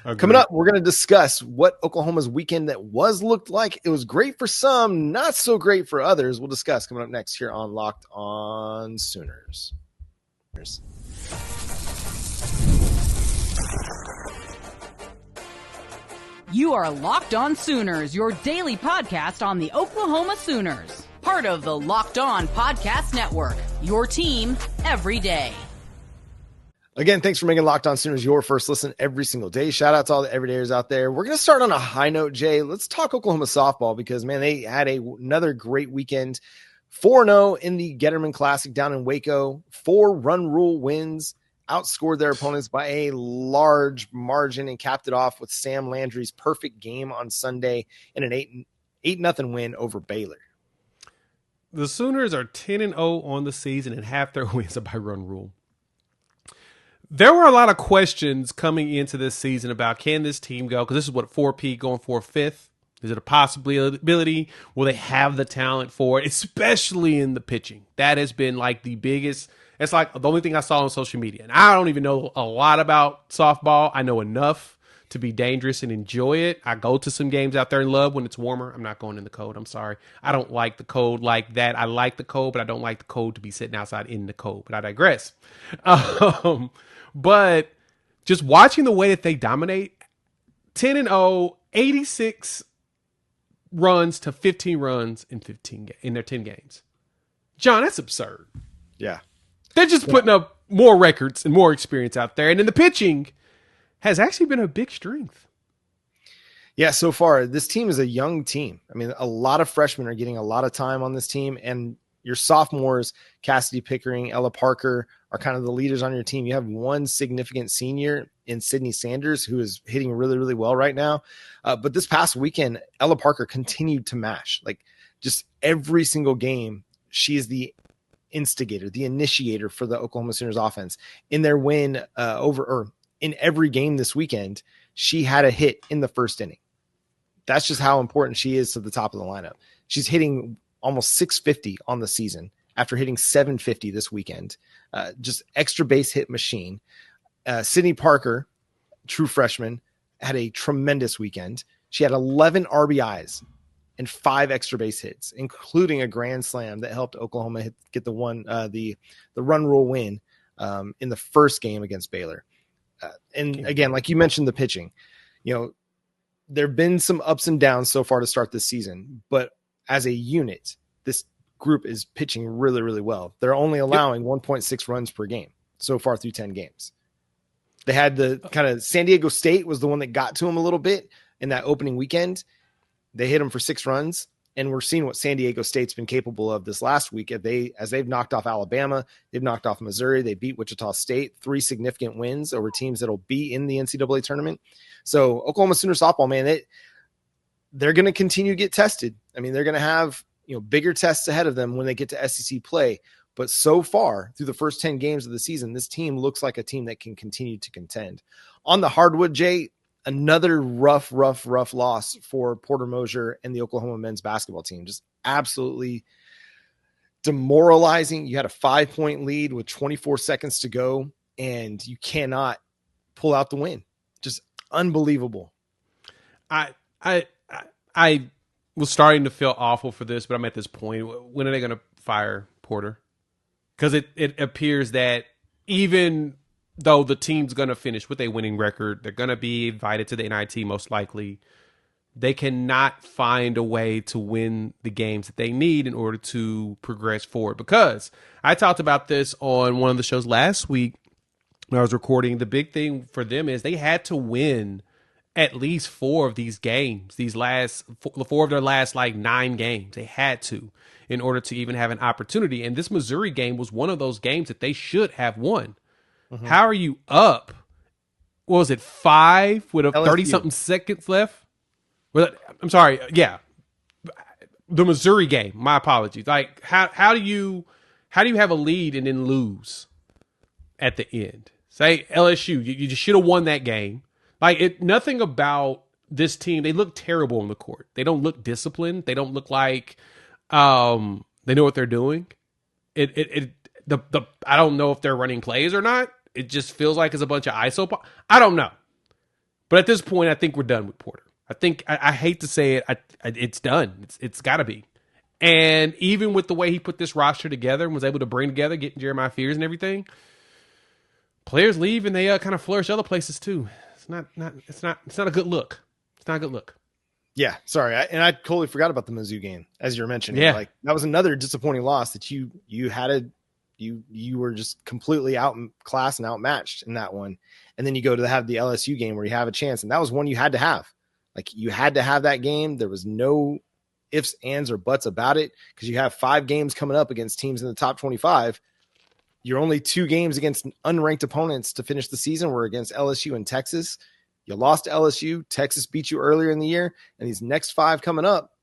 Agreed. Coming up, we're going to discuss what Oklahoma's weekend that looked like. It was great for some, not so great for others. We'll discuss coming up next here on Locked On Sooners. You are Locked On Sooners, your daily podcast on the Oklahoma Sooners. Part of the Locked On Podcast Network, your team every day. Again, thanks for making Locked On Sooners your first listen every single day. Shout out to all the everydayers out there. We're going to start on a high note, Jay. Let's talk Oklahoma softball because, man, they had another great weekend. 4-0 in the Getterman Classic down in Waco. 4 run rule wins. Outscored their opponents by a large margin and capped it off with Sam Landry's perfect game on Sunday in an 8-0 win over Baylor. The Sooners are 10-0 on the season, and half their wins are by run rule. There were a lot of questions coming into this season about, can this team go? Because this is what, 4P going for a 5th? Is it a possibility? Will they have the talent for it? Especially in the pitching. That has been like the biggest. It's like the only thing I saw on social media. And I don't even know a lot about softball. I know enough to be dangerous and enjoy it. I go to some games out there in Love when it's warmer. I'm not going in the cold. I'm sorry. I don't like the cold like that. I like the cold, but I don't like the cold to be sitting outside in the cold. But I digress. But just watching the way that they dominate, 10-0, 86 runs to 15 runs in their 10 games. John, that's absurd. Yeah. They're just putting up more records and more experience out there. And then the pitching has actually been a big strength. Yeah, so far, this team is a young team. I mean, a lot of freshmen are getting a lot of time on this team, and your sophomores, Cassidy Pickering, Ella Parker, are kind of the leaders on your team. You have one significant senior in Sydney Sanders, who is hitting really, really well right now. But this past weekend, Ella Parker continued to mash. Like, just every single game, she is the instigator, the initiator for the Oklahoma Sooners offense. In their win in every game this weekend, she had a hit in the first inning. That's just how important she is to the top of the lineup. She's hitting almost 650 on the season after hitting 750 this weekend. Just extra base hit machine. Sydney Parker, true freshman, had a tremendous weekend. She had 11 RBIs and 5 extra base hits, including a grand slam that helped Oklahoma get the run rule win in the first game against Baylor. And again, like you mentioned, the pitching, there have been some ups and downs so far to start this season, but as a unit, this group is pitching really, really well. They're only allowing 1.6 runs per game so far through 10 games. They had the kind of San Diego State was the one that got to them a little bit in that opening weekend. They hit them for 6 runs, and we're seeing what San Diego State's been capable of this last week. As they've knocked off Alabama, they've knocked off Missouri, they beat Wichita State, 3 significant wins over teams that'll be in the NCAA tournament. So Oklahoma Sooner softball, man, they're going to continue to get tested. I mean, they're going to have bigger tests ahead of them when they get to SEC play. But so far, through the first 10 games of the season, this team looks like a team that can continue to contend. On the hardwood, Jay, another rough loss for Porter Moser and the Oklahoma men's basketball team. Just absolutely demoralizing. You had a 5-point lead with 24 seconds to go, and you cannot pull out the win. Just unbelievable. I was starting to feel awful for this, but I'm at this point. When are they going to fire Porter? Because it appears that even though the team's going to finish with a winning record, they're going to be invited to the NIT most likely, they cannot find a way to win the games that they need in order to progress forward. Because I talked about this on one of the shows last week when I was recording. The big thing for them is they had to win at least 4 of these games, these last 4 of their last 9 games. They had to in order to even have an opportunity. And this Missouri game was one of those games that they should have won. Mm-hmm. How are you up? What was it, 5 with 30-something seconds left? I'm sorry. Yeah. The Missouri game. My apologies. How do you have a lead and then lose at the end? Say LSU, you just should have won that game. Nothing about this team. They look terrible on the court. They don't look disciplined. They don't look like they know what they're doing. I don't know if they're running plays or not. It just feels like it's a bunch of ISO. I don't know. But at this point, I think we're done with Porter. I think I hate to say it, it's done. It's got to be. And even with the way he put this roster together and was able to bring together, getting Jeremiah Fears and everything, players leave and they kind of flourish other places too. It's not a good look. It's not a good look. Yeah, sorry, I totally forgot about the Mizzou game as you were mentioning. Yeah, like that was another disappointing loss that you were just completely outclassed and outmatched in that one. And then you go to have the LSU game where you have a chance, and that was one you had to have. Like you had to have that game. There was no ifs, ands, or buts about it because you have 5 games coming up against teams in the top 25. You're only 2 games against unranked opponents to finish the season were against LSU and Texas. You lost to LSU. Texas beat you earlier in the year, and these next 5 coming up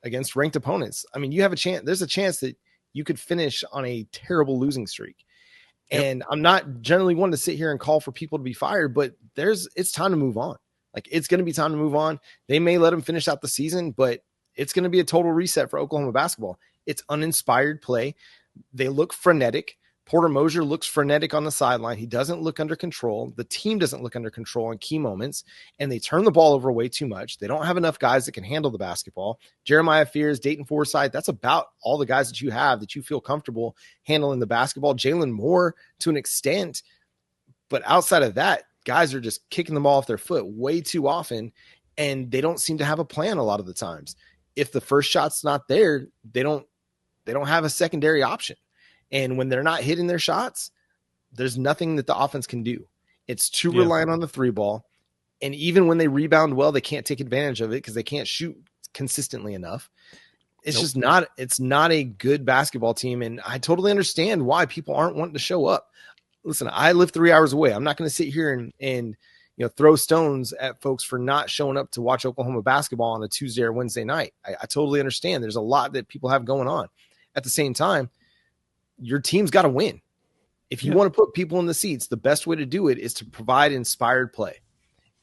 against ranked opponents. I mean, you have a chance. There's a chance that you could finish on a terrible losing streak. Yep. And I'm not generally one to sit here and call for people to be fired, but it's time to move on. Like it's going to be time to move on. They may let them finish out the season, but it's going to be a total reset for Oklahoma basketball. It's uninspired play. They look frenetic. Porter Moser looks frenetic on the sideline. He doesn't look under control. The team doesn't look under control in key moments, and they turn the ball over way too much. They don't have enough guys that can handle the basketball. Jeremiah Fears, Dayton Forsythe, that's about all the guys that you have that you feel comfortable handling the basketball. Jalen Moore to an extent, but outside of that, guys are just kicking the ball off their foot way too often, and they don't seem to have a plan a lot of the times. If the first shot's not there, they don't have a secondary option. And when they're not hitting their shots, there's nothing that the offense can do. It's too reliant on the 3 ball. And even when they rebound well, they can't take advantage of it because they can't shoot consistently enough. It's just not a good basketball team. And I totally understand why people aren't wanting to show up. Listen, I live 3 hours away. I'm not going to sit here and throw stones at folks for not showing up to watch Oklahoma basketball on a Tuesday or Wednesday night. I totally understand. There's a lot that people have going on. At the same time, your team's got to win. If you want to put people in the seats, the best way to do it is to provide inspired play.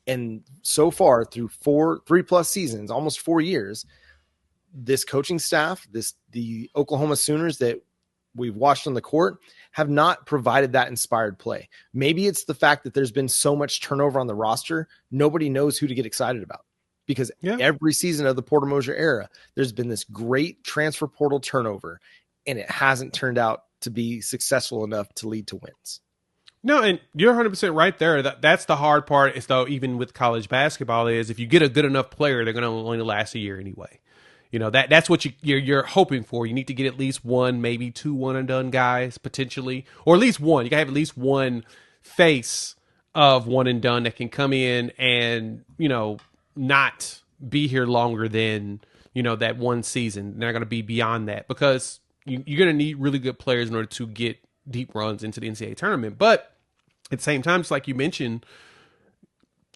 And so far through 3+ seasons, almost 4 years, this coaching staff, the Oklahoma Sooners that we've watched on the court have not provided that inspired play. Maybe it's the fact that there's been so much turnover on the roster. Nobody knows who to get excited about because every season of the Porter Moser era, there's been this great transfer portal turnover, and it hasn't turned out to be successful enough to lead to wins. No, and you're 100% right there. That's the hard part is though, even with college basketball is if you get a good enough player, they're going to only last a year anyway. That's what you're hoping for. You need to get at least 1, maybe 2 one and done guys potentially, or at least 1. You gotta have at least 1 face of one and done that can come in and, not be here longer than, that 1 season. They're going to be beyond that because you're going to need really good players in order to get deep runs into the NCAA tournament. But at the same time, just like you mentioned,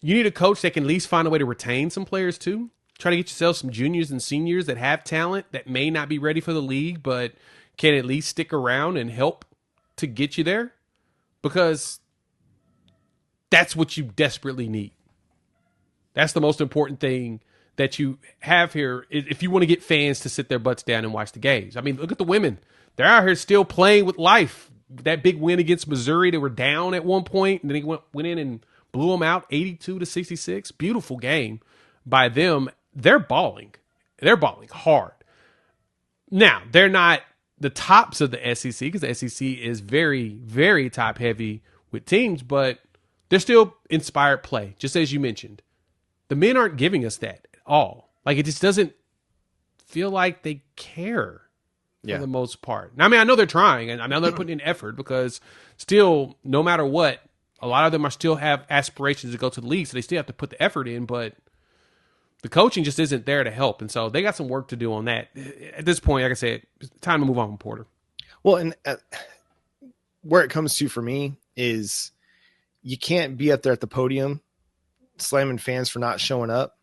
you need a coach that can at least find a way to retain some players too. Try to get yourself some juniors and seniors that have talent that may not be ready for the league, but can at least stick around and help to get you there because that's what you desperately need. That's the most important thing that you have here if you want to get fans to sit their butts down and watch the games. I mean, look at the women. They're out here still playing with life. That big win against Missouri, they were down at one point, and then he went in and blew them out 82-66. Beautiful game by them. They're balling. They're balling hard. Now, they're not the tops of the SEC because the SEC is very, very top heavy with teams, but they're still inspired play, just as you mentioned. The men aren't giving us that at all. Like, it just doesn't feel like they care for the most part. Now, I mean, I know they're trying, and I know they're putting in effort because still, no matter what, a lot of them are still have aspirations to go to the league, so they still have to put the effort in, but the coaching just isn't there to help. And so they got some work to do on that. At this point, like I said, it's time to move on from Porter. Well, and where it comes to for me is you can't be up there at the podium slamming fans for not showing up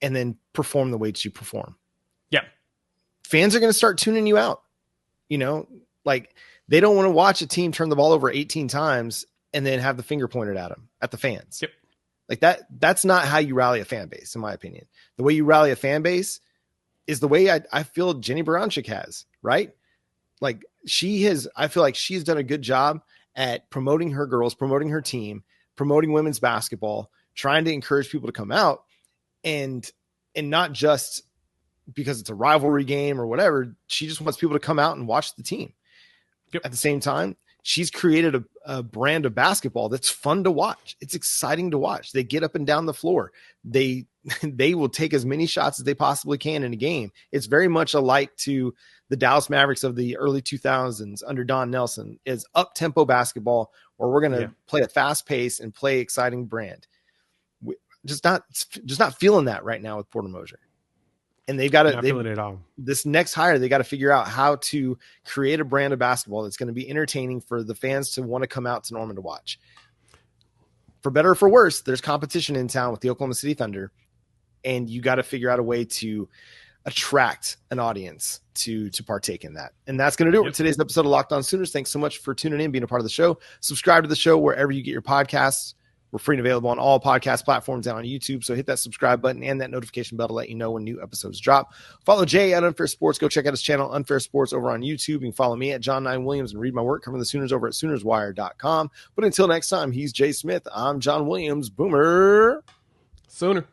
and then perform the way that you perform. Yeah. Fans are going to start tuning you out. Like they don't want to watch a team turn the ball over 18 times and then have the finger pointed at them, at the fans. Yep. Like that's not how you rally a fan base, in my opinion. The way you rally a fan base is the way I feel Jenny Baranczyk has, right? Like I feel like she's done a good job at promoting her girls, promoting her team, promoting women's basketball, trying to encourage people to come out, and not just because it's a rivalry game or whatever. She just wants people to come out and watch the team. Yep. At the same time, she's created a brand of basketball that's fun to watch. It's exciting to watch. They get up and down the floor. They will take as many shots as they possibly can in a game. It's very much alike to the Dallas Mavericks of the early 2000s under Don Nelson. Is up-tempo basketball where we're going to play a fast pace and play exciting brand. Just not feeling that right now with Porter Moser. And they've got to, this next hire, they got to figure out how to create a brand of basketball that's going to be entertaining for the fans to want to come out to Norman to watch. For better or for worse, there's competition in town with the Oklahoma City Thunder, and you got to figure out a way to attract an audience to partake in that. And that's going to do it for today's episode of Locked On Sooners. Thanks so much for tuning in, being a part of the show. Subscribe to the show wherever you get your podcasts. We're free and available on all podcast platforms and on YouTube. So hit that subscribe button and that notification bell to let you know when new episodes drop. Follow Jay at Unfair Sports. Go check out his channel, Unfair Sports, over on YouTube. You can follow me at John 9 Williams and read my work covering the Sooners over at SoonersWire.com. But until next time, he's Jay Smith. I'm John Williams. Boomer Sooner.